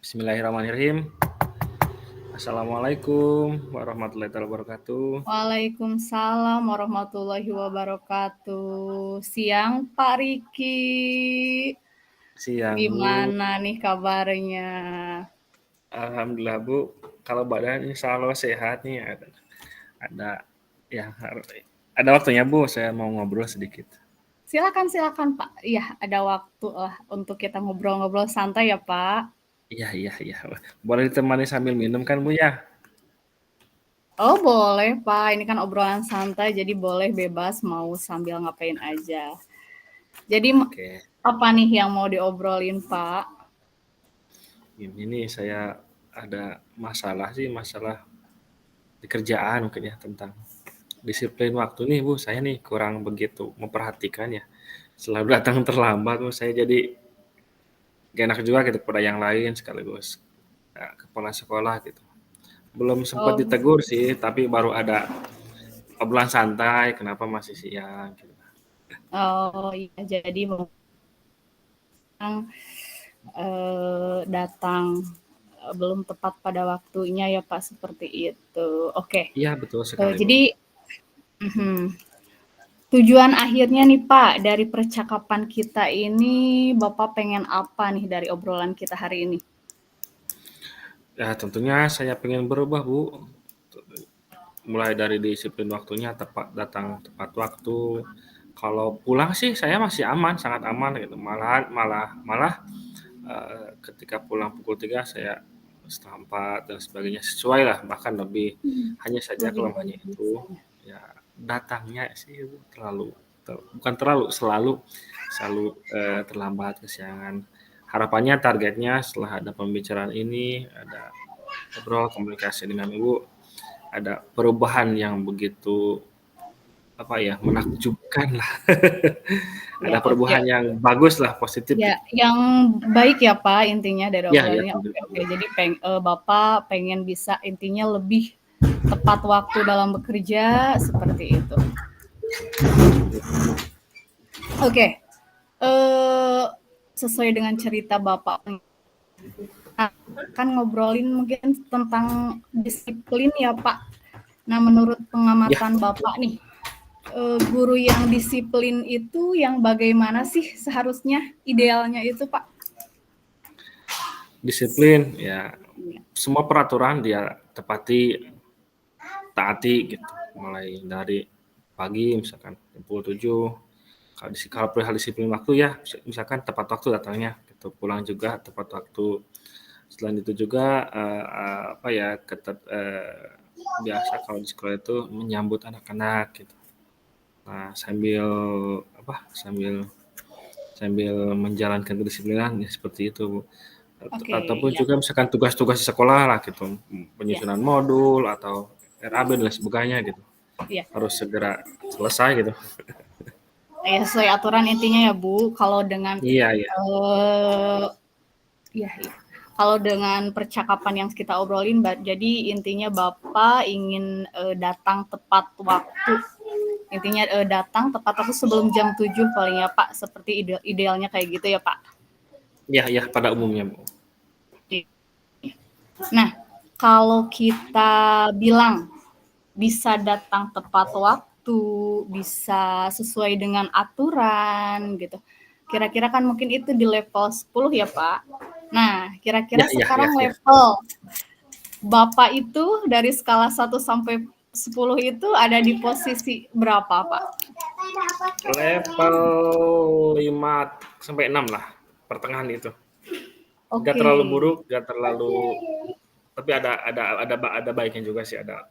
Bismillahirrahmanirrahim. Assalamualaikum warahmatullahi wabarakatuh. Waalaikumsalam warahmatullahi wabarakatuh. Siang Pak Riki, Siang Bu. gimana nih kabarnya? Alhamdulillah Bu. Kalau badan insya Allah sehat nih. Ada ya ada waktunya Bu. Saya mau ngobrol sedikit. Silakan Pak. Iya, ada waktu lah untuk kita ngobrol-ngobrol santai ya Pak. Iya. Boleh ditemani sambil minum kan Bu ya? Oh boleh Pak, ini kan obrolan santai jadi boleh bebas mau sambil ngapain aja. Jadi Oke. apa nih yang mau diobrolin Pak? Ini saya ada masalah di kerjaan mungkin ya tentang disiplin waktu nih Bu. Saya nih kurang begitu memperhatikan ya. Selalu datang terlambat Bu. Saya jadi gak enak juga gitu pada yang lain sekaligus kepala sekolah gitu. Belum sempat Oh, ditegur sih, tapi baru ada obrolan santai, kenapa masih siang gitu. oh iya jadi mau datang belum tepat pada waktunya ya Pak seperti itu. Oke. Iya betul sekali Bu. Jadi tujuan akhirnya nih Pak dari percakapan kita ini Bapak pengen apa nih dari obrolan kita hari ini? Ya tentunya saya pengen berubah Bu, mulai dari disiplin waktunya datang tepat waktu. Kalau pulang sih saya masih aman, sangat aman gitu. Malah ketika pulang pukul 3 saya setengah 4 dan sebagainya sesuai lah, bahkan lebih. Hanya saja Lebih kelemahannya itu bagusnya. ya datangnya sih bukan terlalu selalu terlambat, kesiangan. Harapannya targetnya setelah ada pembicaraan ini, ada ngobrol komunikasi dengan Ibu, ada perubahan yang begitu menakjubkan lah. Ada Ya, perubahan oke. yang bagus lah, positif Ya, gitu. yang baik ya Pak intinya dari Ya obrolannya. tentu. Oke. Jadi Bapak pengen bisa intinya lebih tepat waktu dalam bekerja seperti itu. Oke. Sesuai dengan cerita Bapak kan ngobrolin mungkin tentang disiplin ya Pak. Nah, menurut Ya, pengamatan Bapak nih, guru yang disiplin itu yang bagaimana sih seharusnya idealnya itu Pak? disiplin ya, semua peraturan dia taati gitu. Mulai dari pagi misalkan jam 7, kalau perihal disiplin waktu ya misalkan tepat waktu datangnya gitu, pulang juga tepat waktu. Selain itu juga biasa kalau di sekolah itu menyambut anak-anak gitu. Nah, sambil sambil menjalankan kedisiplinan ya seperti itu Bu. Oke, Ataupun ya, juga misalkan tugas-tugas di sekolah lah gitu, ya, penyusunan modul atau RAB dan sebagainya gitu, ya. harus segera selesai gitu. Ya sesuai aturan intinya ya Bu. Kalau dengan Iya. eh, ya, ya. Kalau dengan percakapan yang kita obrolin, jadi intinya Bapak ingin datang tepat waktu. Intinya datang tepat waktu sebelum jam 7 paling ya Pak. Seperti idealnya kayak gitu ya Pak. Iya pada umumnya Bu. Nah, kalau kita bilang bisa datang tepat waktu, bisa sesuai dengan aturan gitu. Kira-kira kan mungkin itu di level 10 ya Pak. Nah, kira-kira sekarang Ya. level Bapak itu dari skala 1 sampai 10 itu ada di posisi berapa Pak? Level 5 sampai 6 lah, pertengahan itu. Gak Oke. terlalu buruk, gak terlalu, tapi ada baiknya juga sih, ada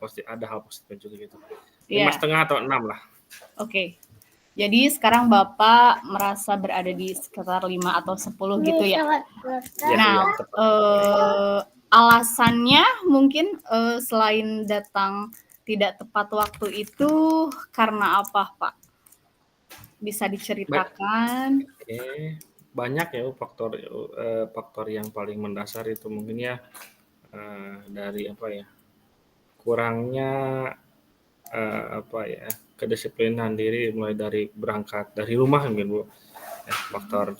hal positifnya juga gitu. Lima Ya, setengah atau 6 lah. oke. Jadi sekarang Bapak merasa berada di sekitar 5 atau 10 gitu ya. Iya Nah, tepat. alasannya mungkin selain datang tidak tepat waktu itu karena apa Pak? Bisa diceritakan? Oke, banyak ya faktor yang paling mendasar itu mungkin ya, dari kurangnya kedisiplinan diri mulai dari berangkat dari rumah mungkin Bu. Ya, faktor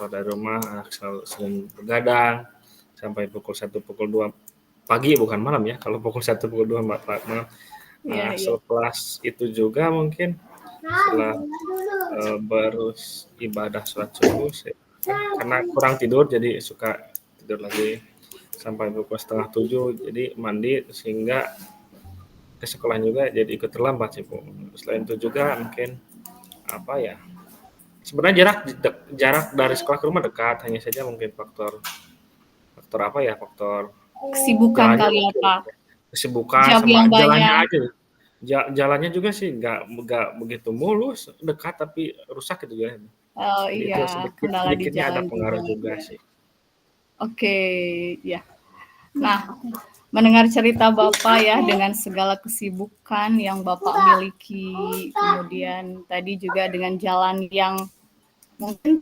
dari rumah, anak sering begadang, sampai pukul 1, pukul 2 pagi, bukan malam ya, kalau pukul 1, pukul 2 malam. Iya, iya. Setelah itu juga mungkin setelah beribadah sholat subuh, karena kurang tidur jadi suka tidur lagi sampai pukul setengah 7, jadi mandi sehingga ke sekolah juga jadi ikut terlambat sih Bu. Selain itu juga mungkin apa ya, sebenarnya jarak dari sekolah ke rumah dekat, hanya saja mungkin faktor faktor apa ya, faktor Kesibukan jalannya kali ya, mungkin Pak. kesibukan Jam sama yang jalannya banyak. aja. Jalannya juga sih nggak begitu mulus, dekat tapi rusak gitu jalannya. Oh Jadi itu iya, kendala di sedikitnya ada jalan juga. pengaruh juga sih. Oke, ya. Nah, mendengar cerita Bapak ya dengan segala kesibukan yang Bapak miliki, kemudian tadi juga dengan jalan yang mungkin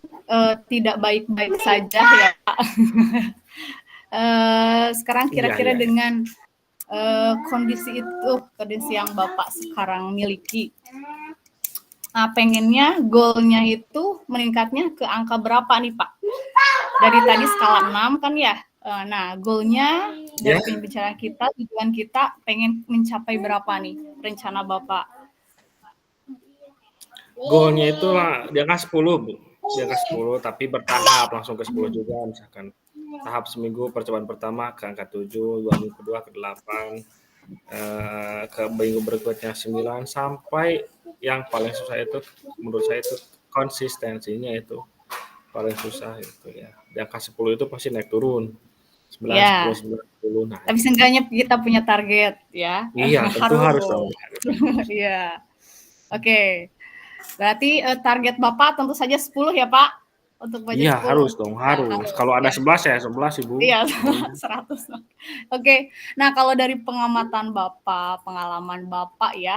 tidak baik-baik saja ya Pak. Sekarang Iya, kira-kira iya, iya. dengan kondisi itu, kondisi yang Bapak sekarang miliki, pengennya goalnya itu meningkatnya ke angka berapa nih Pak? Dari tadi skala 6 kan ya. Nah, goalnya dari Ya, pembicaraan kita, tujuan kita pengen mencapai berapa nih rencana Bapak? goalnya itu di angka 10, Bu. Di angka 10, tapi bertahap langsung ke 10 juga. Misalkan tahap seminggu percobaan pertama ke angka 7, 2 minggu kedua ke 8, ke minggu berikutnya 9, sampai yang paling susah itu menurut saya itu konsistensinya itu paling susah itu ya. Di angka 10 itu pasti naik turun. 9, 10, Ya, 9, 10. Nah, tapi itu. seenggaknya kita punya target ya. Iya, tentu harus dong. Harus. Iya. Oke. Berarti target Bapak tentu saja 10 ya, Pak? Untuk budget Iya, harus 10. dong, harus. Harus Kalau ada ya. 11 ya 11 Ibu. Iya, Goalnya. 100. Oke. Nah, kalau dari pengamatan Bapak, pengalaman Bapak ya,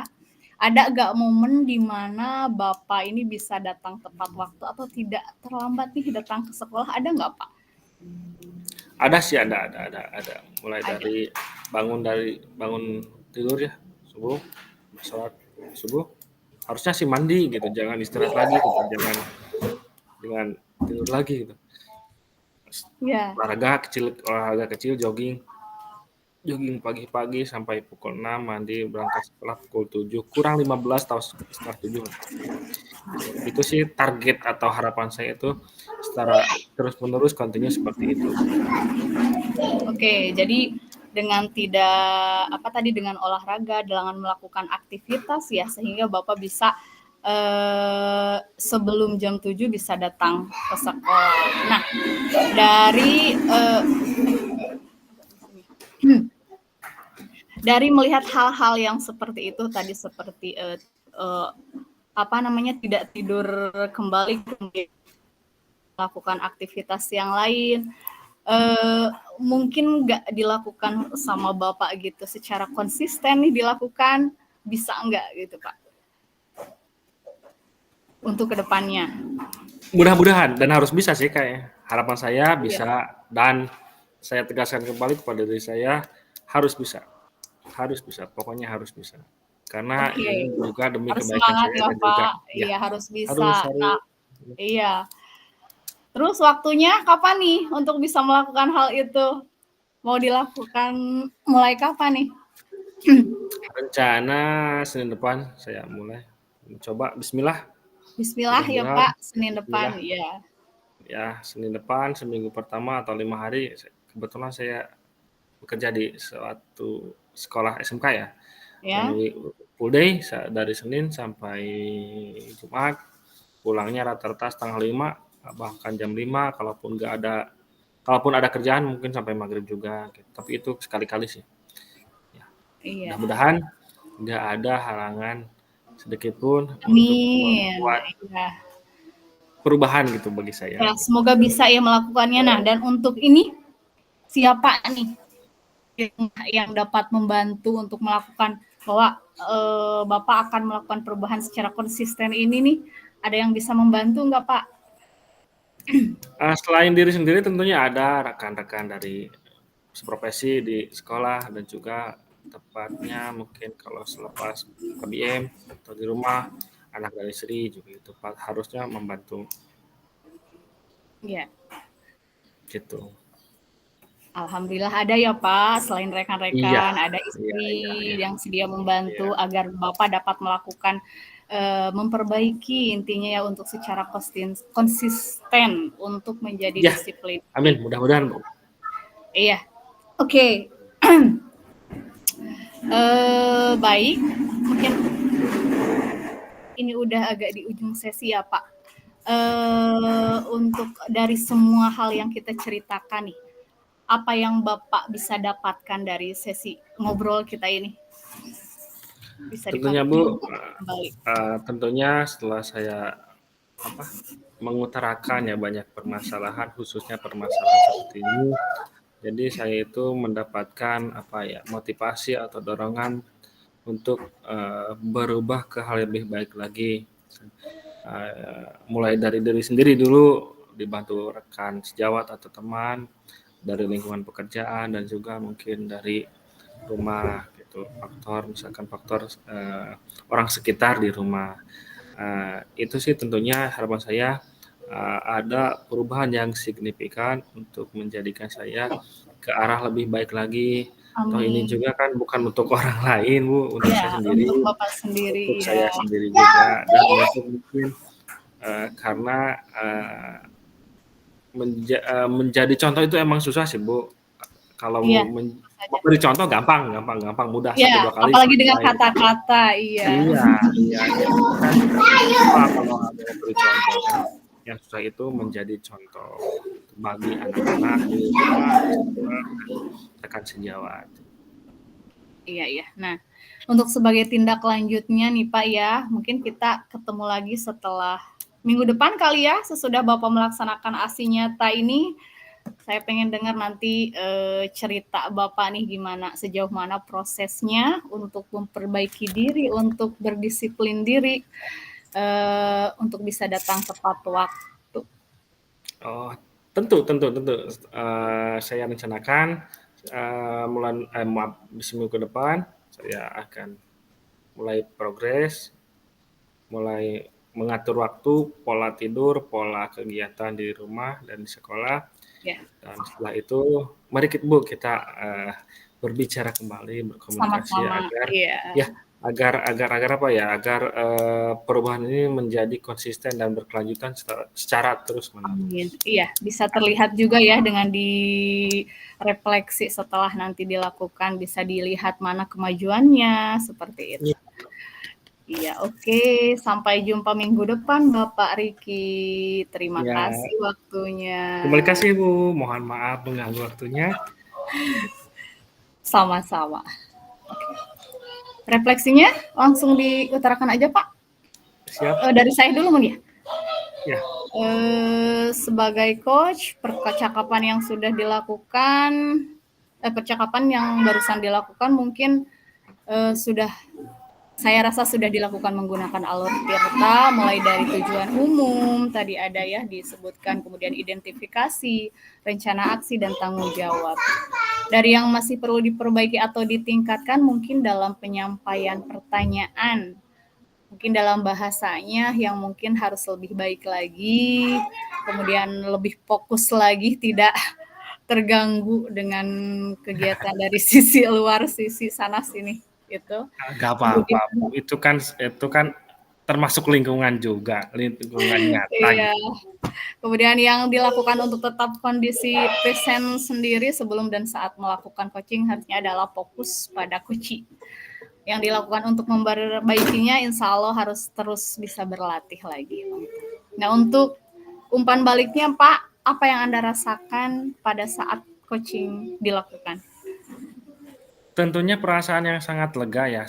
ada nggak momen di mana Bapak ini bisa datang tepat waktu atau tidak terlambat nih datang ke sekolah? Ada nggak, Pak? Ada sih, ada. Mulai Ada. dari bangun tidur ya, subuh, sholat subuh, harusnya sih mandi gitu, jangan istirahat lagi gitu, jangan tidur lagi gitu. Ya. Olahraga kecil, jogging jogging pagi-pagi sampai pukul 6, mandi, berangkat sekolah pukul 7, kurang 15 atau setengah 7. Itu sih target atau harapan saya itu secara terus-menerus continue seperti itu. Oke, jadi dengan tidak apa tadi dengan olahraga, dengan melakukan aktivitas ya sehingga Bapak bisa sebelum jam 7 bisa datang ke sekolah. Nah, dari dari melihat hal-hal yang seperti itu tadi seperti apa namanya tidak tidur kembali kemudian melakukan aktivitas yang lain mungkin nggak dilakukan sama Bapak gitu secara konsisten nih dilakukan bisa nggak gitu Pak untuk kedepannya? Mudah-mudahan dan harus bisa sih kayaknya. Harapan saya Iya. bisa dan saya tegaskan kembali kepada diri saya harus bisa. Harus bisa, pokoknya harus bisa. Karena Oke, ini juga demi harus kebaikan semangat saya ya dan juga Pak. ya Iya harus harus bisa. harus Nah, iya. Terus waktunya kapan nih untuk bisa melakukan hal itu? Mau dilakukan mulai kapan nih? rencana Senin depan saya mulai mencoba bismillah, Bismillah ya mudah-mudahan Pak, Senin depan bismillah ya. ya Senin depan seminggu pertama atau 5 hari kebetulan saya bekerja di suatu sekolah SMK ya. Yang Ya. full day dari Senin sampai Jumat, pulangnya rata-rata setengah 5, bahkan jam 5 kalaupun ada kerjaan mungkin sampai maghrib juga gitu. Tapi itu sekali-kali sih. Ya, Iya. mudah-mudahan nggak ada halangan sedikit pun untuk Amin. membuat Iya. perubahan gitu bagi saya. Ya, semoga bisa ya melakukannya. Nah, dan untuk ini siapa nih yang dapat membantu untuk melakukan bahwa Bapak akan melakukan perubahan secara konsisten ini nih? Ada yang bisa membantu nggak Pak? Selain diri sendiri tentunya ada rekan-rekan dari seprofesi di sekolah dan juga tepatnya mungkin kalau selepas KBM atau di rumah anak dan istri juga itu harusnya membantu Iya. gitu. Alhamdulillah ada ya Pak, selain Iya, rekan-rekan, ada iya, iya, istri iya, yang sedia iya. membantu agar Bapak dapat melakukan, memperbaiki intinya ya untuk secara konsisten untuk menjadi Iya, disiplin. amin, mudah-mudahan Bu. Iya, oke. Baik, mungkin ini udah agak di ujung sesi ya Pak. Untuk dari semua hal yang kita ceritakan nih, apa yang Bapak bisa dapatkan dari sesi ngobrol kita ini? Bisa Tentunya Bu, kembali. tentunya setelah saya mengutarakan ya banyak permasalahan, khususnya permasalahan seperti ini, jadi saya itu mendapatkan motivasi atau dorongan untuk berubah ke hal yang lebih baik lagi. Mulai dari diri sendiri dulu, dibantu rekan sejawat atau teman, dari lingkungan pekerjaan dan juga mungkin dari rumah gitu. Misalkan faktor orang sekitar di rumah. Itu sih tentunya harapan saya ada perubahan yang signifikan untuk menjadikan saya ke arah lebih baik lagi. Toh ini Amin. juga kan bukan untuk orang lain Bu, untuk saya Ya, sendiri, untuk Bapak sendiri, untuk ya. saya sendiri juga, dan untuk mungkin karena menjadi contoh itu emang susah sih Bu. Kalau Iya, tentu saja. memberi contoh gampang, mudah, satu Ya, dua kali apalagi dengan selesai. kata-kata, iya. Iya, iya, yang kan susah kalau ada memberi contoh kan. Yang susah itu menjadi contoh bagi anak-anak di rumah, siswa, dan rekan sejawat. Iya, iya. Nah, untuk sebagai tindak lanjutnya nih Pak ya, mungkin kita ketemu lagi setelah minggu depan kali ya, sesudah Bapak melaksanakan aksi nyata ini. Saya pengen dengar nanti cerita Bapak nih gimana, sejauh mana prosesnya untuk memperbaiki diri, untuk berdisiplin diri, untuk bisa datang tepat waktu. Oh, tentu, tentu, tentu. Saya rencanakan seminggu ke depan saya akan mulai progres, mulai mengatur waktu, pola tidur, pola kegiatan di rumah dan di sekolah. Ya, Dan setelah itu, mari Bu kita berbicara kembali, berkomunikasi sama-sama. agar Iya. ya agar perubahan ini menjadi konsisten dan berkelanjutan secara Amin. terus-menerus. Iya, bisa terlihat juga ya dengan direfleksi setelah nanti dilakukan, bisa dilihat mana kemajuannya, seperti itu. Iya. Iya, oke. Sampai jumpa minggu depan, Bapak Riki. Terima Ya, kasih waktunya. terima kasih Bu, mohon maaf mengganggu waktunya. Sama-sama. Refleksinya langsung diutarakan aja, Pak. Siap, Dari saya dulu, Mun ya. ya. Sebagai coach, percakapan yang sudah dilakukan, percakapan yang barusan dilakukan mungkin sudah saya rasa sudah dilakukan menggunakan alur Tirta, mulai dari tujuan umum, tadi ada ya disebutkan, kemudian identifikasi, rencana aksi, dan tanggung jawab. Dari yang masih perlu diperbaiki atau ditingkatkan mungkin dalam penyampaian pertanyaan, mungkin dalam bahasanya yang mungkin harus lebih baik lagi, kemudian lebih fokus lagi, tidak terganggu dengan kegiatan dari sisi luar, sisi sana sini gitu. Nggak apa-apa Kemudian Bu, itu kan termasuk lingkungan juga, lingkungan nyata iya, gitu. kemudian yang dilakukan untuk tetap kondisi present sendiri sebelum dan saat melakukan coaching harusnya adalah fokus pada coaching. Yang dilakukan untuk memperbaikinya insya Allah harus terus bisa berlatih lagi. Nah, untuk umpan baliknya Pak, apa yang Anda rasakan pada saat coaching dilakukan? Tentunya perasaan yang sangat lega ya.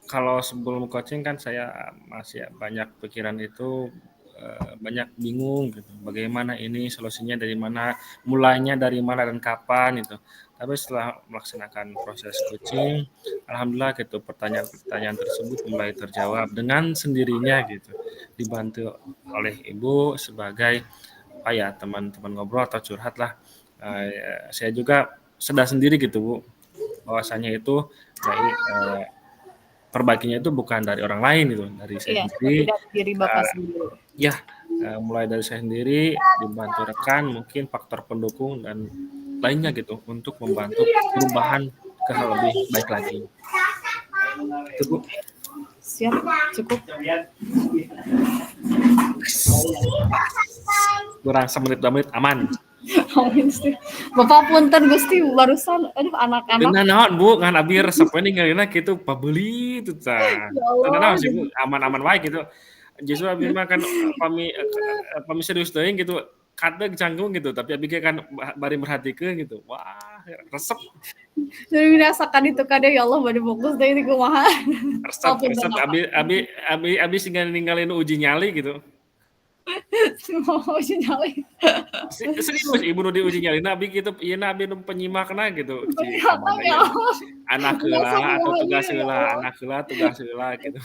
Kalau sebelum coaching kan saya masih banyak pikiran itu, banyak bingung gitu. Bagaimana ini solusinya dari mana, mulainya dari mana dan kapan itu. Tapi setelah melaksanakan proses coaching, alhamdulillah gitu pertanyaan-pertanyaan tersebut mulai terjawab dengan sendirinya gitu. Dibantu oleh ibu sebagai teman-teman ngobrol atau curhat lah. Saya juga sadar sendiri gitu Bu, bahwasanya itu perbaikinya itu bukan dari orang lain gitu, dari saya Iya, tapi sendiri. dari diri Bapak Uh, sendiri. ya mulai dari saya sendiri, dibantu rekan, mungkin faktor pendukung dan lainnya gitu untuk membantu perubahan ke hal lebih baik lagi. Itu Bu. Siap, cukup. Kurang semenit 2 menit aman. Amin sih. Bapak punten Gusti barusan aduh anak-anak. Dina naon Bu, ngan abi resepna ninggalina kitu pabeuli teh tah. Ya Teu Allah. naon sih Bu, aman-aman wae gitu. Justru abi mah kan pami serius teuing gitu, kadeg canggung gitu, tapi abi ge kan bari merhatikeun gitu. Wah, resep Jadi merasakan itu kada ya Allah bade fokus deui di kumaha. resep abi singga ninggalin uji nyali gitu. Mau nyali. Serius ibu nu diuji nyalina abi gitu, ieuna abi nu penyimakna gitu. Ci Ternyata ya kamananya Allah. anak Udah heula sama atau lagi tugas ya heula, Allah. anak heula tugas heula gitu.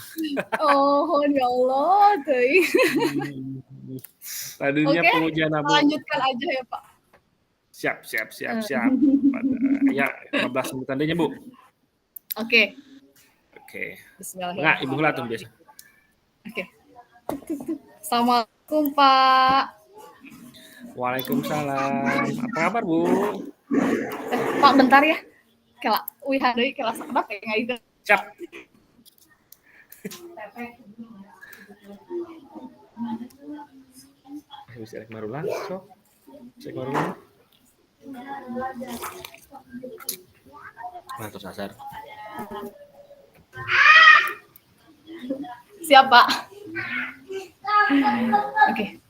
Oh ya Allah teuing. Tadinya Oke, pengujian kita abu. lanjutkan aja ya Pak. Siap. Eh, Ya, 15 menit tadinya Bu. Oke, Oke. Enggak, Ibu heula tuh Bismillahirrahmanirrahim. biasa. Oke. Assalamualaikum Pak. Waalaikumsalam. Apa kabar Bu? Pak bentar ya. Kela wihan deui kela sakedap ya ngaida. Siap. Bisa rek marulah, sok. Cek marulah. Nah, terus asar. Siap Pak. Oke.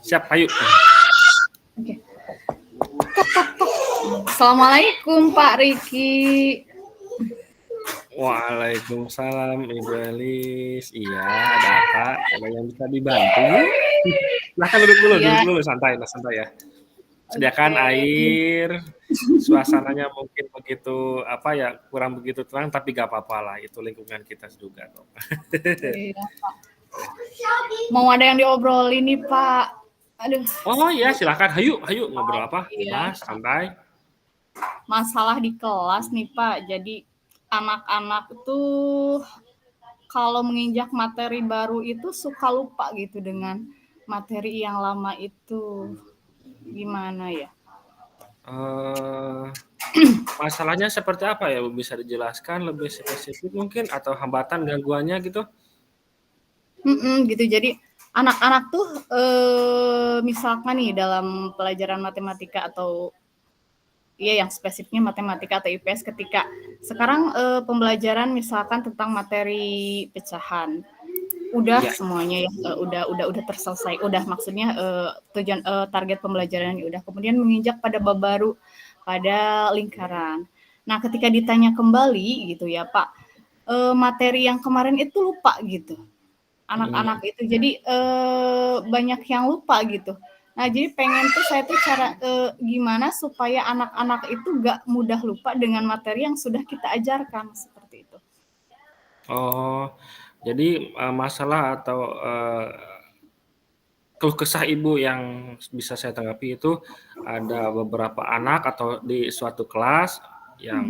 Siap, ayo. Oke. Assalamualaikum Pak Riki. Waalaikumsalam Ibu Elis. Iya, ada apa? Ada yang bisa dibantu? Silahkan duduk dulu, santai ya. Sediakan air, suasananya mungkin begitu apa ya, kurang begitu tenang tapi gak apa-apa lah, itu lingkungan kita juga kok. Iya, Pak. Mau ada yang diobrolin nih Pak. Aduh. Oh iya, silakan. Hayu ngobrol apa? Iya. Mas, santai. Masalah di kelas nih Pak. Jadi anak-anak tuh kalau menginjak materi baru itu suka lupa gitu dengan materi yang lama itu. Gimana ya? Masalahnya seperti apa ya? Bisa dijelaskan lebih spesifik mungkin atau hambatan gangguannya gitu? Gitu. Jadi anak-anak tuh misalkan nih dalam pelajaran matematika atau yang spesifiknya matematika atau IPS ketika sekarang pembelajaran misalkan tentang materi pecahan udah semuanya ya udah terselesai udah maksudnya tujuan target pembelajarannya udah kemudian menginjak pada bab baru pada lingkaran. Nah ketika ditanya kembali gitu ya Pak materi yang kemarin itu lupa gitu anak-anak itu jadi banyak yang lupa gitu. Nah jadi pengen tuh saya tuh cara gimana supaya anak-anak itu gak mudah lupa dengan materi yang sudah kita ajarkan seperti itu. Oh, jadi masalah atau keluh kesah ibu yang bisa saya tanggapi itu ada beberapa anak atau di suatu kelas yang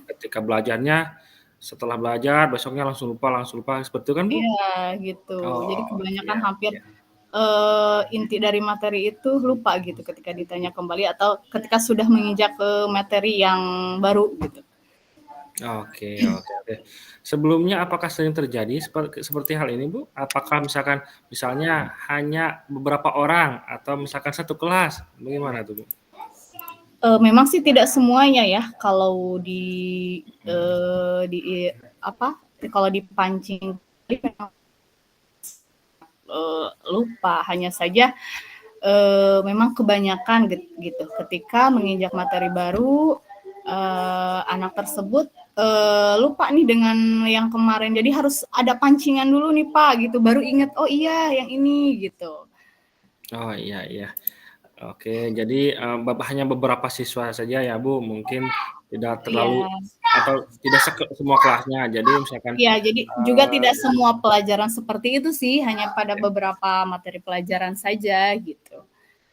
ketika belajarnya setelah belajar besoknya langsung lupa seperti itu kan Bu? Iya gitu. Jadi kebanyakan hampir inti dari materi itu lupa gitu ketika ditanya kembali atau ketika sudah menginjak ke materi yang baru gitu. Oke. Sebelumnya apakah sering terjadi seperti hal ini Bu? Apakah misalnya hanya beberapa orang atau misalkan satu kelas? Bagaimana tuh Bu? Memang sih tidak semuanya ya kalau kalau dipancing lupa hanya saja memang kebanyakan gitu ketika menginjak materi baru anak tersebut lupa nih dengan yang kemarin jadi harus ada pancingan dulu nih Pak gitu baru ingat oh iya yang ini gitu. Oh iya. Oke, jadi hanya beberapa siswa saja ya Bu, mungkin tidak terlalu atau tidak semua kelasnya. Jadi misalkan jadi juga tidak semua pelajaran seperti itu sih, hanya pada beberapa materi pelajaran saja gitu.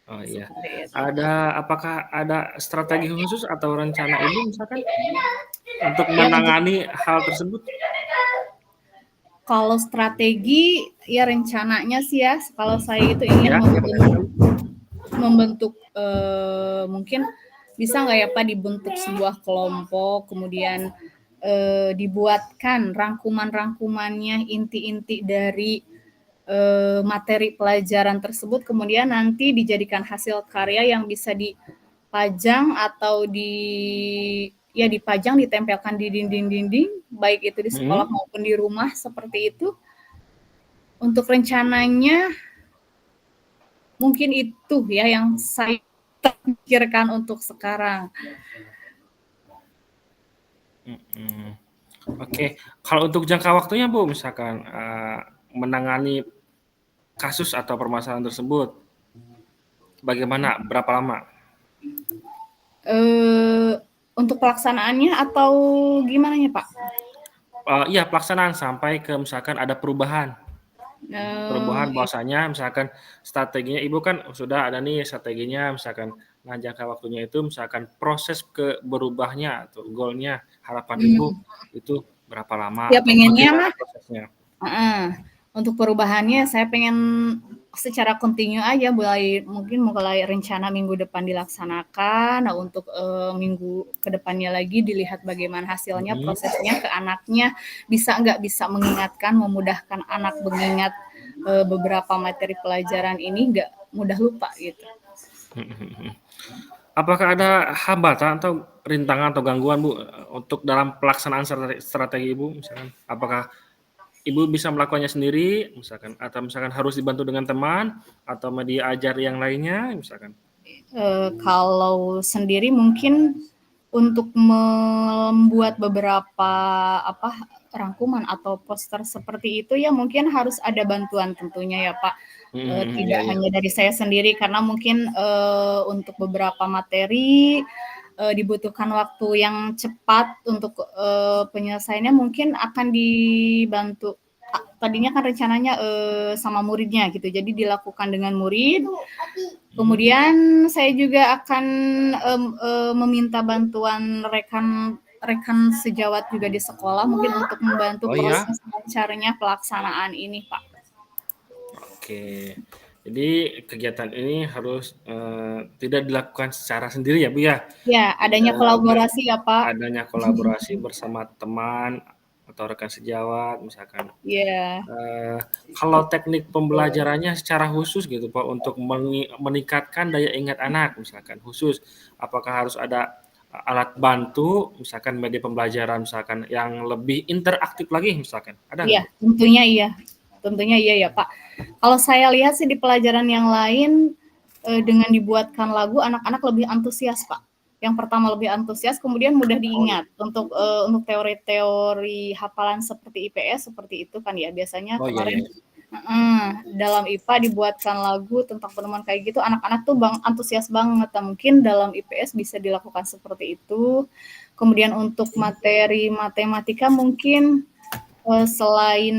Oh iya. Apakah ada strategi khusus atau rencana Ibu misalkan untuk menangani hal tersebut? Kalau strategi ya rencananya sih ya, kalau saya itu ingin Ya, membentuk mungkin bisa nggak ya Pak dibentuk sebuah kelompok, kemudian dibuatkan rangkuman-rangkumannya, inti-inti dari materi pelajaran tersebut, kemudian nanti dijadikan hasil karya yang bisa dipajang atau dipajang, ditempelkan di dinding-dinding, baik itu di sekolah maupun di rumah, seperti itu. Untuk rencananya mungkin itu ya yang saya pikirkan untuk sekarang. Oke, kalau untuk jangka waktunya Bu, misalkan menangani kasus atau permasalahan tersebut, bagaimana? Berapa lama? Untuk pelaksanaannya atau gimana ya Pak? Iya, pelaksanaan sampai ke misalkan ada perubahan bahwasanya misalkan strateginya Ibu kan sudah ada nih strateginya misalkan, nah jangka waktunya itu misalkan proses ke berubahnya atau goal-nya, harapan Ibu itu berapa lama Ya atau pengennya bagaimana mah prosesnya? untuk perubahannya saya pengen secara kontinu aja, mulai rencana minggu depan dilaksanakan. Nah, untuk minggu kedepannya lagi dilihat bagaimana hasilnya, prosesnya ke anaknya, bisa nggak bisa mengingatkan, memudahkan anak mengingat beberapa materi pelajaran ini, nggak mudah lupa gitu. Apakah ada hambatan atau rintangan atau gangguan Bu untuk dalam pelaksanaan strategi Ibu misalkan? Apakah Ibu bisa melakukannya sendiri misalkan atau misalkan harus dibantu dengan teman atau media ajar yang lainnya misalkan? Kalau sendiri mungkin untuk membuat beberapa rangkuman atau poster seperti itu ya mungkin harus ada bantuan tentunya ya Pak. Tidak hanya dari saya sendiri karena mungkin untuk beberapa materi dibutuhkan waktu yang cepat untuk penyelesaiannya, mungkin akan dibantu. Tadinya kan rencananya sama muridnya gitu, jadi dilakukan dengan murid. Kemudian saya juga akan meminta bantuan rekan sejawat juga di sekolah mungkin untuk membantu proses lancarnya pelaksanaan ini Pak. Oke, jadi kegiatan ini harus tidak dilakukan secara sendiri ya Bu ya? Ya, adanya kolaborasi ya Pak. Adanya kolaborasi bersama teman atau rekan sejawat misalkan. Iya. Kalau teknik pembelajarannya secara khusus gitu Pak untuk meningkatkan daya ingat anak misalkan khusus, apakah harus ada alat bantu misalkan media pembelajaran misalkan yang lebih interaktif lagi misalkan, ada nggak Iya, Bu? tentunya iya ya Pak. Kalau saya lihat sih di pelajaran yang lain dengan dibuatkan lagu anak-anak lebih antusias Pak. Yang pertama lebih antusias, kemudian mudah diingat. Untuk teori-teori hafalan seperti IPS seperti itu kan ya biasanya kemarin dalam IPA dibuatkan lagu tentang penemuan kayak gitu, anak-anak tuh antusias banget. Nah, mungkin dalam IPS bisa dilakukan seperti itu. Kemudian untuk materi matematika mungkin selain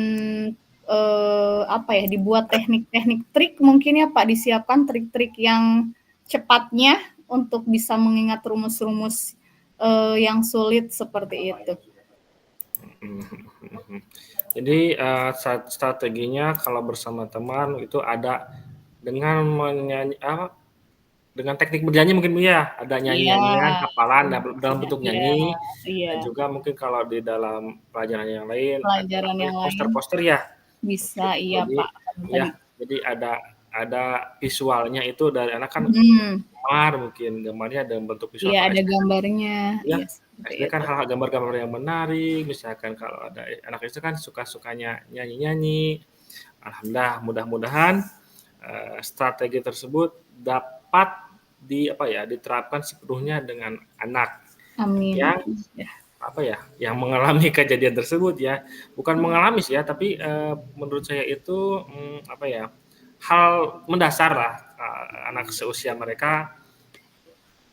dibuat teknik-teknik trik mungkin ya Pak, disiapkan trik-trik yang cepatnya untuk bisa mengingat rumus-rumus yang sulit seperti itu. Jadi strateginya kalau bersama teman itu ada dengan dengan teknik bernyanyi mungkin Bu ya, ada nyanyi-nyanyian hafalan dalam bentuk nyanyi, dan juga mungkin kalau di dalam pelajaran yang lain ada poster-poster ya. Bisa, iya Pak. Ya, jadi ada visualnya itu dari anak kan gambar mungkin gambarnya dalam bentuk visual. Iya, ada gambarnya. Ya, SD kan hal-hal gambar-gambar yang menarik, misalkan kalau ada anak SD kan suka-sukanya nyanyi-nyanyi. Alhamdulillah, mudah-mudahan strategi tersebut dapat diterapkan sepenuhnya dengan anak. Amin. Yang mengalami kejadian tersebut ya, bukan mengalami sih ya, tapi menurut saya itu hal mendasar lah anak seusia mereka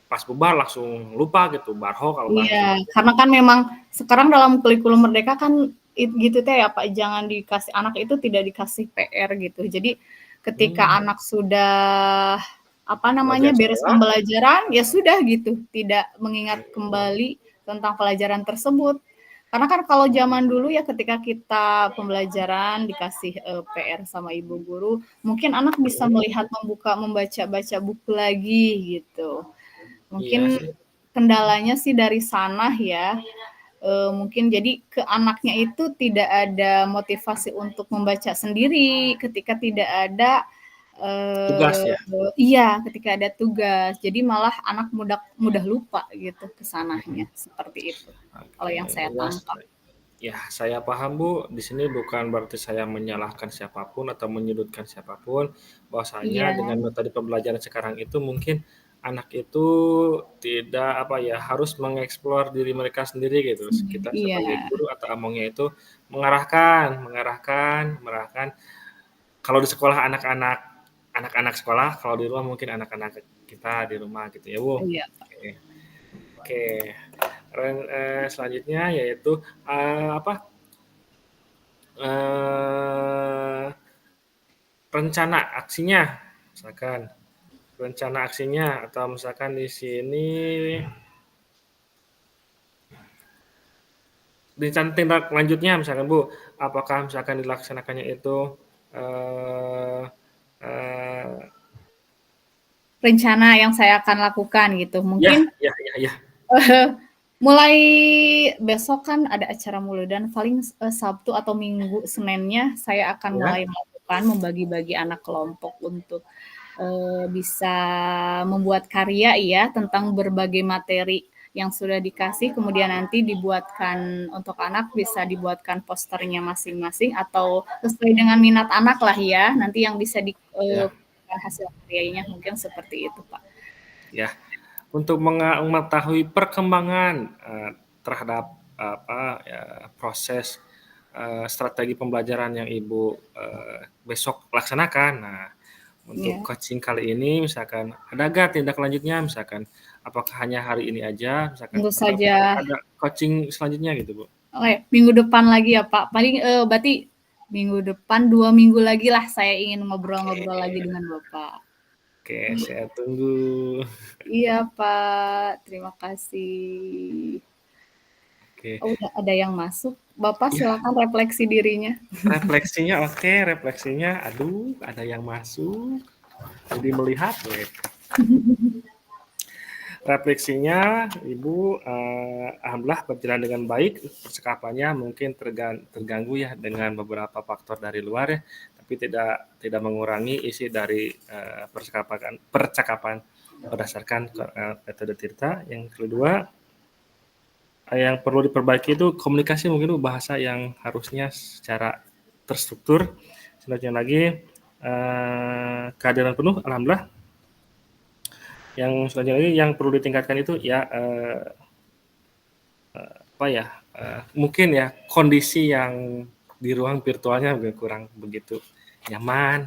pas bubar langsung lupa gitu, barho kalau Iya, karena kan memang sekarang dalam kurikulum Merdeka kan gitu teh ya Pak, jangan dikasih anak itu tidak dikasih PR gitu. Jadi ketika anak sudah beres pembelajaran ya sudah gitu, tidak mengingat kembali tentang pelajaran tersebut. Karena kan kalau zaman dulu ya ketika kita pembelajaran dikasih PR sama ibu guru, mungkin anak bisa melihat membaca-baca buku lagi gitu. Iya Mungkin sih. kendalanya sih dari sana ya. Mungkin jadi ke anaknya itu tidak ada motivasi untuk membaca sendiri ketika tidak ada Tugas ya? iya, ketika ada tugas. Jadi malah anak mudah mudah lupa gitu ke sananya, seperti itu. Kalau Oke, yang saya tangkap. ya saya paham Bu, di sini bukan berarti saya menyalahkan siapapun atau menyudutkan siapapun, bahwasanya Iya, dengan metode pembelajaran sekarang itu mungkin anak itu tidak apa ya, harus mengeksplor diri mereka sendiri gitu. Kita iya, sebagai guru atau amongnya itu mengarahkan mengarahkan. Kalau di sekolah anak-anak sekolah, kalau di rumah mungkin anak-anak kita di rumah gitu ya Bu. iya. Oke. Oke. Selanjutnya yaitu apa eh, rencana aksinya, misalkan rencana aksinya atau misalkan di sini rencana tindak lanjutnya misalkan Bu, apakah misalkan dilaksanakannya itu eh, eh, Rencana yang saya akan lakukan gitu. ya Mungkin ya ya ya mulai besok kan ada acara Muludan, paling Sabtu atau Minggu, Seninnya saya akan ya mulai melakukan membagi-bagi anak kelompok untuk bisa membuat karya ya tentang berbagai materi yang sudah dikasih, kemudian nanti dibuatkan untuk anak bisa dibuatkan posternya masing-masing atau sesuai dengan minat anak lah ya, nanti yang bisa di ya hasil karyanya mungkin seperti itu Pak. ya. Untuk mengetahui perkembangan terhadap apa ya, proses strategi pembelajaran yang Ibu besok laksanakan. Nah, untuk Ya. coaching kali ini misalkan ada nggak tindak lanjutnya misalkan apakah hanya hari ini aja misalkan Tentu atau saja. ada coaching selanjutnya gitu Bu? Oke, minggu depan lagi ya Pak. Paling berarti minggu depan 2 minggu lagi lah saya ingin Oke, ngobrol-ngobrol lagi dengan Bapak. oke saya tunggu. Iya Pak, terima kasih. Oke, Oh, udah ada yang masuk. Bapak ya silakan refleksi dirinya. refleksinya oke refleksinya aduh ada yang masuk jadi melihat weh. Refleksinya, Ibu, alhamdulillah berjalan dengan baik, percakapannya mungkin terganggu ya dengan beberapa faktor dari luar ya, tapi tidak mengurangi isi dari percakapan berdasarkan metode Tirta. Yang kedua, yang perlu diperbaiki itu komunikasi mungkin Bu, bahasa yang harusnya secara terstruktur. Selanjutnya lagi kehadiran penuh, alhamdulillah. Yang selanjutnya lagi yang perlu ditingkatkan itu ya apa ya mungkin ya kondisi yang di ruang virtualnya kurang begitu nyaman,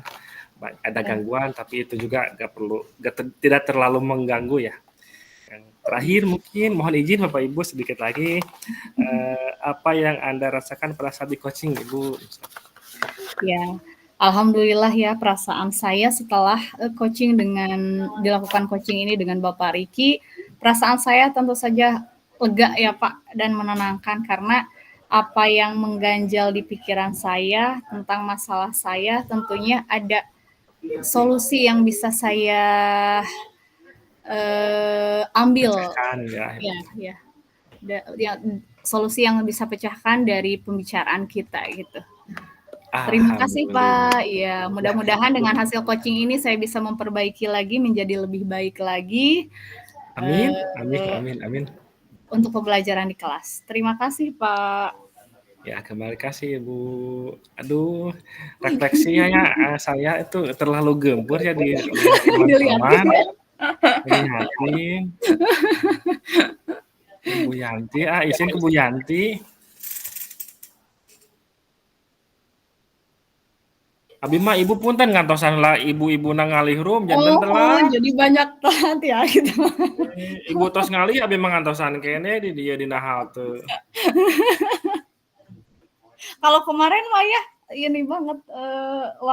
ada Ya, gangguan tapi itu juga tidak terlalu mengganggu ya. Yang terakhir mungkin mohon izin Bapak Ibu sedikit lagi apa yang Anda rasakan pada saat di coaching Ibu? ya. Alhamdulillah ya perasaan saya setelah dilakukan coaching ini dengan Bapak Riki, perasaan saya tentu saja lega ya Pak dan menenangkan karena apa yang mengganjal di pikiran saya tentang masalah saya tentunya ada solusi yang bisa saya ambil Pecahkan ya. ya ya solusi yang bisa pecahkan dari pembicaraan kita gitu. Terima kasih Alhamdulillah. Pak. Ya, Ya, mudah-mudahan dengan hasil coaching ini saya bisa memperbaiki lagi menjadi lebih baik lagi amin, amin, eh, amin, amin. untuk pembelajaran di kelas. Terima kasih Pak. Ya, kembali kasih Ibu. Aduh, refleksinya ya saya itu terlalu gembur ya dilihat Dilihatin teman-teman, ya. ngeliatin. Bu Yanti, izin ke Bu Yanti. Abi mah ibu punten ngantosan lah ibu-ibu nang ngalih rum janten Oh, telah. jadi banyak telat ya gitu. Ibu tos ngalih abi mah ngantosan kene di dia dina halte. Kalau kemarin mah ya ini banget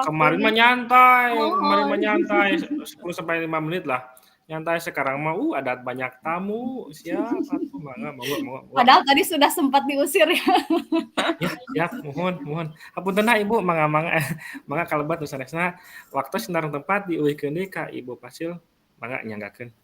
Kemarin waktunya. mah nyantai, Oh, kemarin mah nyantai 10 sampai 5 menit lah. nyantai sekarang mah, ada banyak tamu, siap atuh mangga, monggo monggo, wah. Padahal tadi sudah sempat diusir ya. Ya, siap, muhun muhun. Hapuntenna Ibu, mangga mangga mangga kalebat nu sanesna waktos sareng tempat dieuwihkeun deui ka Ibu Fasil, mangga nyanggakeun.